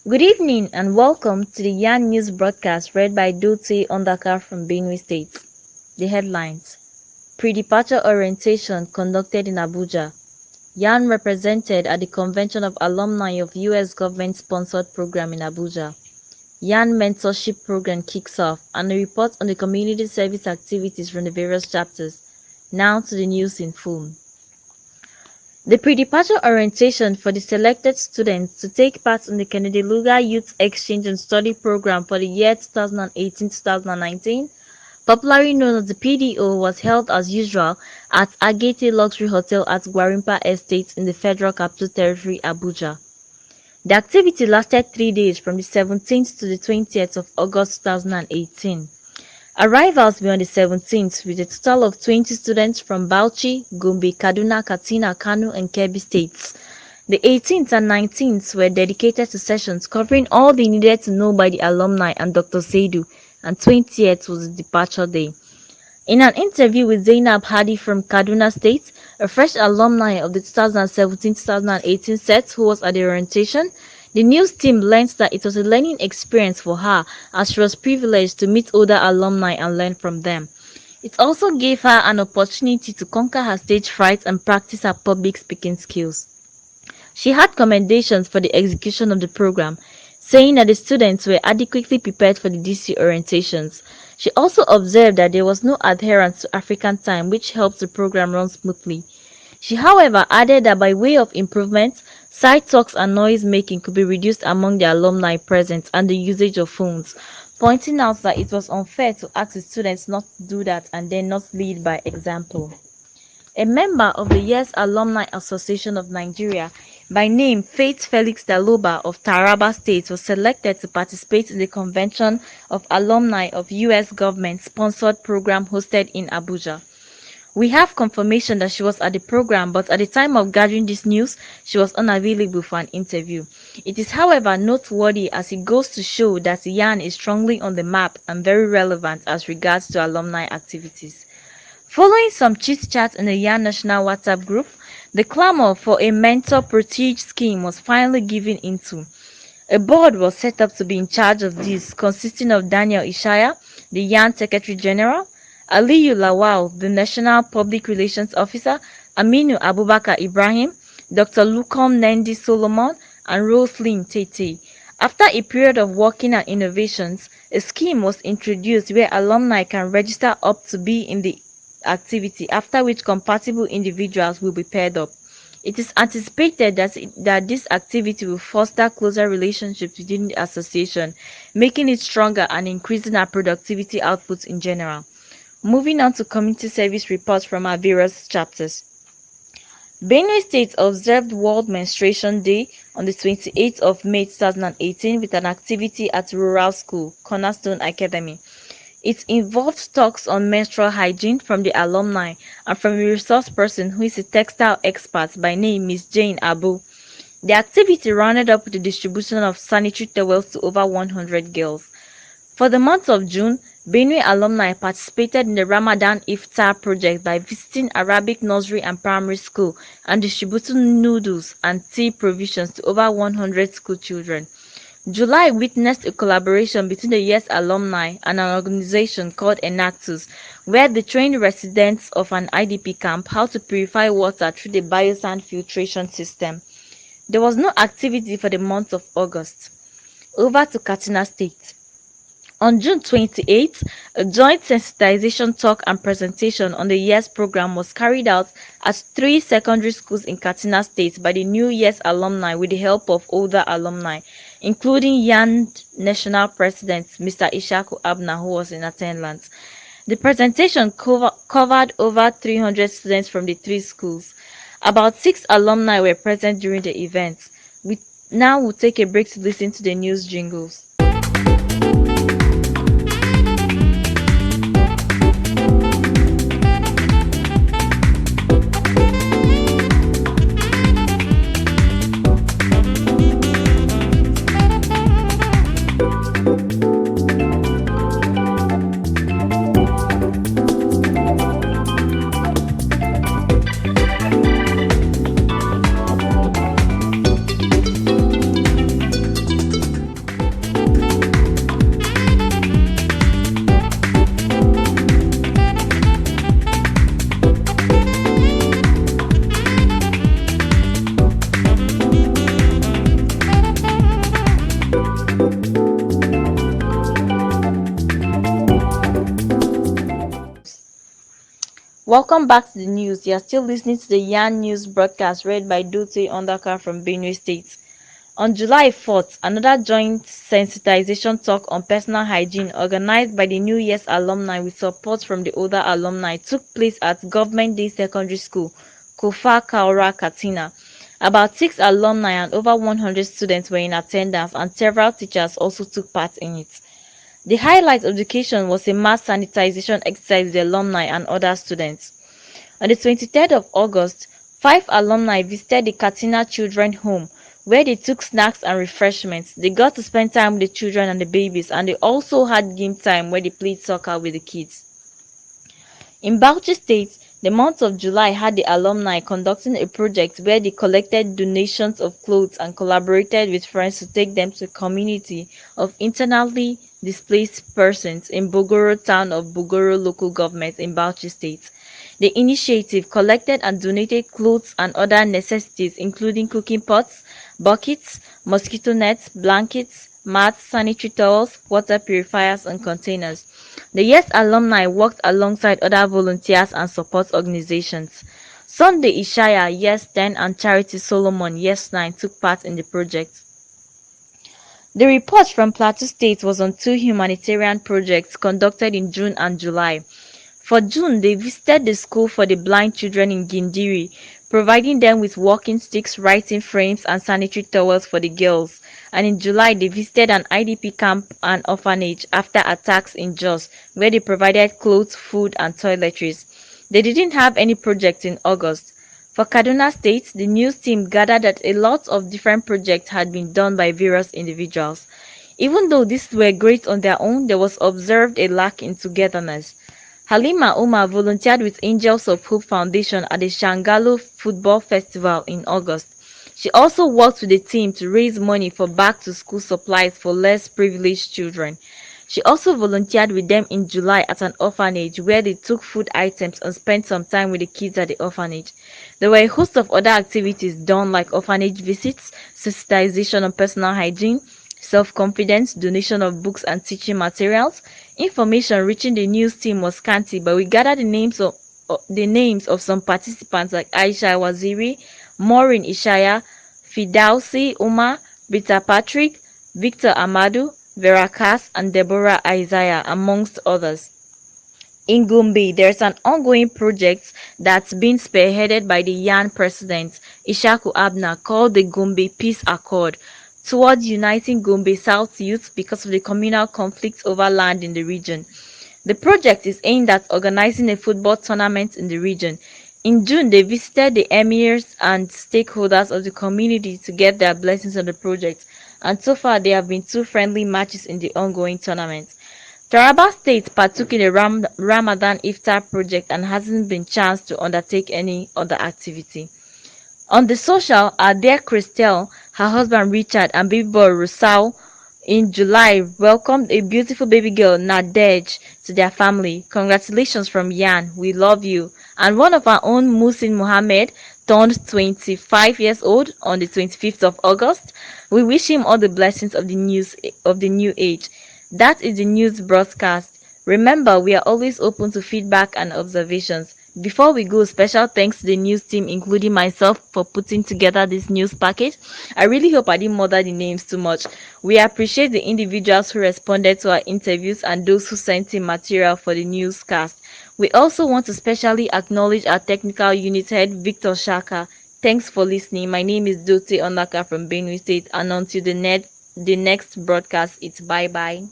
Good evening and welcome to the YAAN News broadcast read by Doti Ondaka from Benue State. The headlines: Pre-departure orientation conducted in Abuja. YAAN represented at the Convention of Alumni of U.S. government-sponsored program in Abuja. YAAN mentorship program kicks off, and a report on the community service activities from the various chapters. Now to the news in full. The pre-departure orientation for the selected students to take part in the Kennedy Lugar Youth Exchange and Study Program for the year 2018-2019, popularly known as the PDO, was held as usual at Agete Luxury Hotel at Gwarimpa Estate in the Federal Capital Territory, Abuja. The activity lasted 3 days from the 17th to the 20th of August 2018. Arrivals were on the 17th with a total of 20 students from Bauchi, Gombe, Kaduna, Katsina, Kano, and Kebbi states. The 18th and 19th were dedicated to sessions covering all they needed to know by the alumni and Dr. Seidu, and 20th was the departure day. In an interview with Zainab Hadi from Kaduna State, a fresh alumni of the 2017-2018 set who was at the orientation, the news team learned that it was a learning experience for her as she was privileged to meet older alumni and learn from them. It also gave her an opportunity to conquer her stage fright and practice her public speaking skills. She had commendations for the execution of the program, saying that the students were adequately prepared for the DC orientations. She also observed that there was no adherence to African time, which helped the program run smoothly. She, however, added that by way of improvement, side talks and noise making could be reduced among the alumni present and the usage of phones, pointing out that it was unfair to ask the students not to do that and then not lead by example. A member of the YES Alumni Association of Nigeria by name Faith Felix Daloba of Taraba State was selected to participate in the Convention of Alumni of U.S. government-sponsored program hosted in Abuja. We have confirmation that she was at the program, but at the time of gathering this news, she was unavailable for an interview. It is, however, noteworthy as it goes to show that YAAN is strongly on the map and very relevant as regards to alumni activities. Following some chit-chat in the YAAN National WhatsApp group, the clamor for a mentor prestige scheme was finally given into. A board was set up to be in charge of this, consisting of Daniel Ishaya, the YAAN Secretary General, Aliyu Lawal, the National Public Relations Officer, Aminu Abubakar Ibrahim, Dr. Lukom Nendi Solomon, and Roslyn Tete. After a period of working and innovations, a scheme was introduced where alumni can register up to be in the activity, after which compatible individuals will be paired up. It is anticipated that this activity will foster closer relationships within the association, making it stronger and increasing our productivity outputs in general. Moving on to community service reports from our various chapters. Benue State observed World Menstruation Day on the 28th of May 2018 with an activity at Rural School, Cornerstone Academy. It involved talks on menstrual hygiene from the alumni and from a resource person who is a textile expert by name Miss Jane Abu. The activity rounded up with the distribution of sanitary towels to over 100 girls. For the month of June, Benue alumni participated in the Ramadan Iftar project by visiting Arabic nursery and primary school and distributing noodles and tea provisions to over 100 school children. July witnessed a collaboration between the YES alumni and an organization called Enactus, where they trained residents of an IDP camp how to purify water through the biosand filtration system. There was no activity for the month of August. Over to Katsina State. On June 28th, a joint sensitization talk and presentation on the YES program was carried out at 3 secondary schools in Katsina State by the new YES alumni with the help of older alumni, including YAAN National President Mr. Ishaku Abna, who was in attendance. The presentation covered over 300 students from the 3 schools. About 6 alumni were present during the event. We now will take a break to listen to the news jingles. Welcome back to the news. You are still listening to the YAAN News broadcast read by Dute Ondaka from Benue State. On July 4th, another joint sensitization talk on personal hygiene organized by the New Year's alumni with support from the older alumni took place at Government Day Secondary School, Kofa Kaura, Katsina. About 6 alumni and over 100 students were in attendance, and several teachers also took part in it. The highlight of the occasion was a mass sanitization exercise with the alumni and other students. On the 23rd of August, 5 alumni visited the Katina Children's Home, where they took snacks and refreshments. They got to spend time with the children and the babies, and they also had game time where they played soccer with the kids. In Bauchi State, the month of July had the alumni conducting a project where they collected donations of clothes and collaborated with friends to take them to a community of internally displaced persons in Bogoro town of Bogoro local government in Bauchi State. The initiative collected and donated clothes and other necessities including cooking pots, buckets, mosquito nets, blankets, mats, sanitary towels, water purifiers, and containers. The YES alumni worked alongside other volunteers and support organizations. Sunday Ishaya, YES 10, and Charity Solomon, YES 9 took part in the project. The report from Plateau State was on 2 humanitarian projects conducted in June and July. For June, they visited the school for the blind children in Gindiri, providing them with walking sticks, writing frames, and sanitary towels for the girls. And in July, they visited an IDP camp and orphanage after attacks in Jos, where they provided clothes, food, and toiletries. They didn't have any project in August. For Kaduna State, the news team gathered that a lot of different projects had been done by various individuals. Even though these were great on their own, there was observed a lack in togetherness. Halima Umar volunteered with Angels of Hope Foundation at the Shangalo Football Festival in August. She also worked with the team to raise money for back-to-school supplies for less privileged children. She also volunteered with them in July at an orphanage where they took food items and spent some time with the kids at the orphanage. There were a host of other activities done like orphanage visits, sensitization on personal hygiene, self-confidence, donation of books and teaching materials. Information reaching the news team was scanty, but we gathered the names of some participants like Aisha Waziri, Maureen Ishaya, Fidausi Umar, Rita Patrick, Victor Amadu, Vera Kass, and Deborah Isaiah, amongst others. In Gombe, there's an ongoing project that's been spearheaded by the YAAN president, Ishaku Abna, called the Gombe Peace Accord, towards uniting Gombe South youth because of the communal conflicts over land in the region. The project is aimed at organizing a football tournament in the region. In June, they visited the emirs and stakeholders of the community to get their blessings on the project, and so far there have been 2 friendly matches in the ongoing tournament. Taraba State partook in the Ramadan Iftar project and hasn't been chanced to undertake any other activity. On the social, our dear Christelle, her husband Richard, and baby boy Rusau in July welcomed a beautiful baby girl Nadej to their family. Congratulations from Yan, we love you. And one of our own, Musin Mohammed, turned 25 years old on the 25th of August. We wish him all the blessings of the new age. That is the news broadcast. Remember, we are always open to feedback and observations. Before we go, special thanks to the news team, including myself, for putting together this news package. I really hope I didn't murder the names too much. We appreciate the individuals who responded to our interviews and those who sent in material for the newscast. We also want to specially acknowledge our technical unit head, Victor Shaka. Thanks for listening. My name is Dote Onaka from Benue State, and until the next broadcast, it's bye-bye.